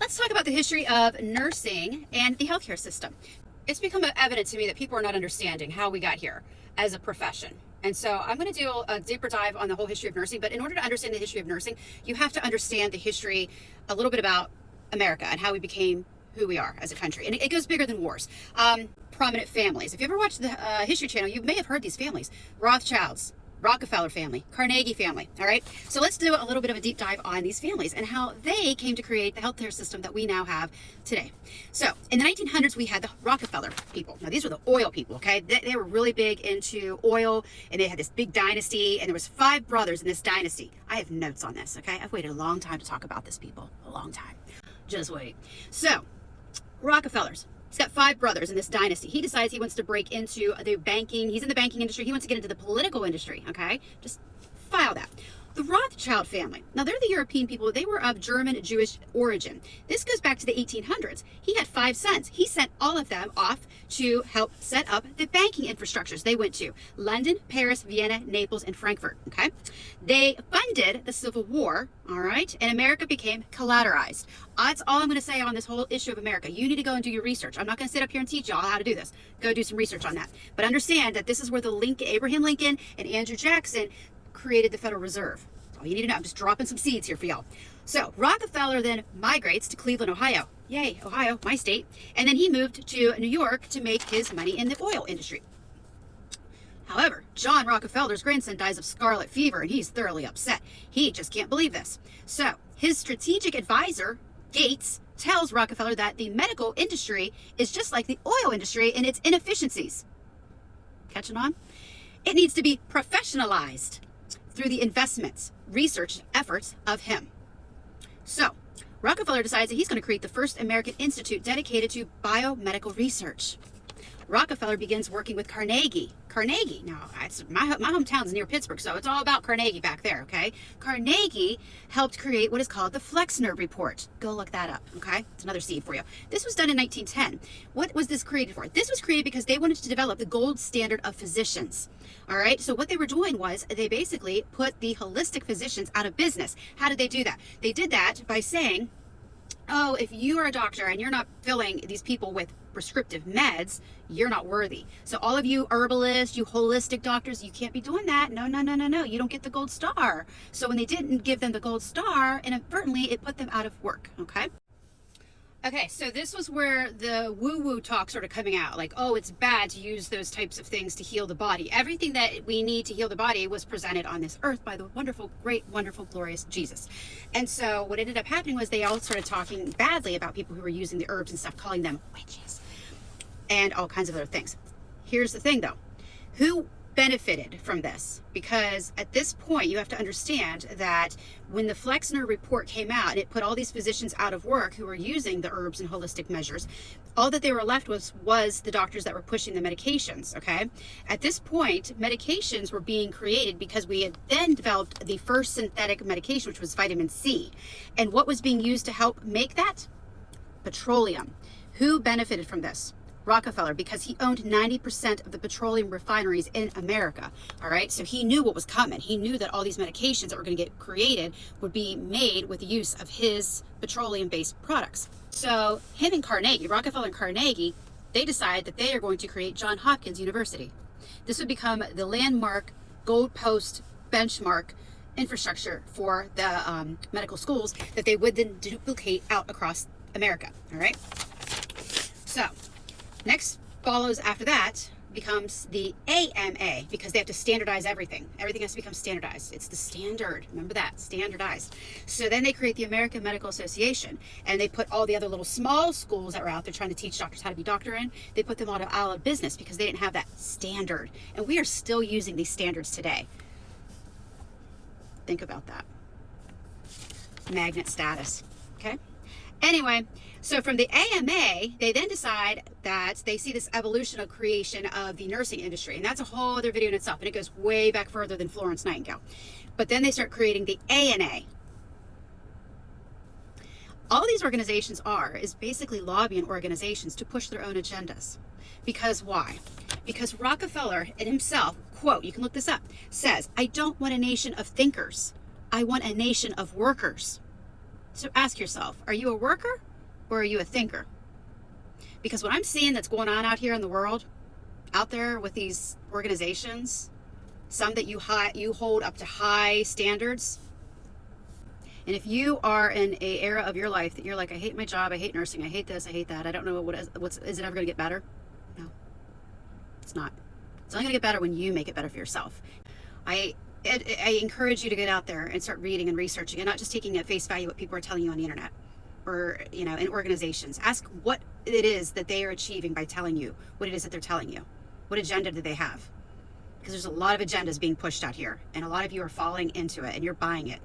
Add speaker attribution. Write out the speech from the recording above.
Speaker 1: Let's talk about the history of nursing and the healthcare system. It's become evident to me that people are not understanding how we got here as a profession. And so I'm going to do a deeper dive on the whole history of nursing. But in order to understand the history of nursing, you have to understand the history, a little bit about America and how we became who we are as a country. And it goes bigger than wars. Prominent families. If you ever watched the History Channel, you may have heard these families. Rothschilds, Rockefeller family, Carnegie family. All right. So let's do a little bit of a deep dive on these families and how they came to create the healthcare system that we now have today. So in the 1900s, we had the Rockefeller people. Now these were the oil people. Okay. They were really big into oil and they had this big dynasty and there was 5 brothers in this dynasty. I have notes on this. Okay. I've waited a long time to talk about this, people. A long time. Just wait. So Rockefellers. He's got 5 brothers in this dynasty. He decides he wants to break into the banking. He's in the banking industry. He wants to get into the political industry. Okay, just file that. The Rothschild family. Now, they're the European people. They were of German Jewish origin. This goes back to the 1800s. He had 5 sons. He sent all of them off to help set up the banking infrastructures. They went to London, Paris, Vienna, Naples, and Frankfurt. Okay, they funded the Civil War. All right, and America became collateralized. That's all I'm going to say on this whole issue of America. You need to go and do your research. I'm not going to sit up here and teach y'all how to do this. Go do some research on that. But understand that this is where Abraham Lincoln and Andrew Jackson created the Federal Reserve. That's all you need to know. I'm just dropping some seeds here for y'all. So Rockefeller then migrates to Cleveland, Ohio. Yay, Ohio, my state. And then he moved to New York to make his money in the oil industry. However, John Rockefeller's grandson dies of scarlet fever and he's thoroughly upset. He just can't believe this. So his strategic advisor, Gates, tells Rockefeller that the medical industry is just like the oil industry in its inefficiencies. Catching on? It needs to be professionalized through the investments, research efforts of him. So Rockefeller decides that he's going to create the first American institute dedicated to biomedical research. Rockefeller begins working with Carnegie. Now, my hometown's near Pittsburgh, so it's all about Carnegie back there, okay? Carnegie helped create what is called the Flexner Report. Go look that up, okay? It's another seed for you. This was done in 1910. What was this created for? This was created because they wanted to develop the gold standard of physicians, all right? So what they were doing was they basically put the holistic physicians out of business. How did they do that? They did that by saying, oh, if you are a doctor and you're not filling these people with prescriptive meds, you're not worthy. So all of you herbalists, you holistic doctors, you can't be doing that. No. You don't get the gold star. So when they didn't give them the gold star, inadvertently, it put them out of work, okay? Okay, so this was where the woo-woo talk started coming out. Like, oh, it's bad to use those types of things to heal the body. Everything that we need to heal the body was presented on this earth by the wonderful, great, wonderful, glorious Jesus. And so what ended up happening was they all started talking badly about people who were using the herbs and stuff, calling them witches and all kinds of other things. Here's the thing, though. Who benefited from this? Because at this point, you have to understand that when the Flexner Report came out and it put all these physicians out of work who were using the herbs and holistic measures, all that they were left with was the doctors that were pushing the medications, okay? At this point, medications were being created because we had then developed the first synthetic medication, which was vitamin C. And what was being used to help make that? Petroleum. Who benefited from this? Rockefeller, because he owned 90% of the petroleum refineries in America. All right, so he knew what was coming. He knew that all these medications that were going to get created would be made with the use of his petroleum-based products. So him and Carnegie, Rockefeller and Carnegie, they decide that they are going to create Johns Hopkins University. This would become the landmark gold post benchmark infrastructure for the medical schools that they would then duplicate out across America. All right, so next follows after that becomes the AMA, because they have to standardize everything. Everything has to become standardized. It's the standard. Remember that, standardized. So then they create the American Medical Association, and they put all the other little small schools that were out there trying to teach doctors how to be doctoring. They put them all out of business because they didn't have that standard. And we are still using these standards today. Think about that. Magnet status, okay? Anyway, so from the AMA, they then decide that they see this evolutional creation of the nursing industry. And that's a whole other video in itself. And it goes way back further than Florence Nightingale. But then they start creating the ANA. All these organizations is basically lobbying organizations to push their own agendas. Because why? Because Rockefeller and himself, quote, you can look this up, says, I don't want a nation of thinkers. I want a nation of workers. So ask yourself, are you a worker or are you a thinker? Because what I'm seeing that's going on out here in the world, out there with these organizations, some that you hold up to high standards. And if you are in a era of your life that you're like, I hate my job, I hate nursing, I hate this, I hate that, I don't know is it ever going to get better? No, it's not. It's only going to get better when you make it better for yourself. I encourage you to get out there and start reading and researching, and not just taking at face value what people are telling you on the internet or in organizations. Ask what it is that they are achieving by telling you what it is that they're telling you. What agenda do they have? Because there's a lot of agendas being pushed out here, and a lot of you are falling into it and you're buying it.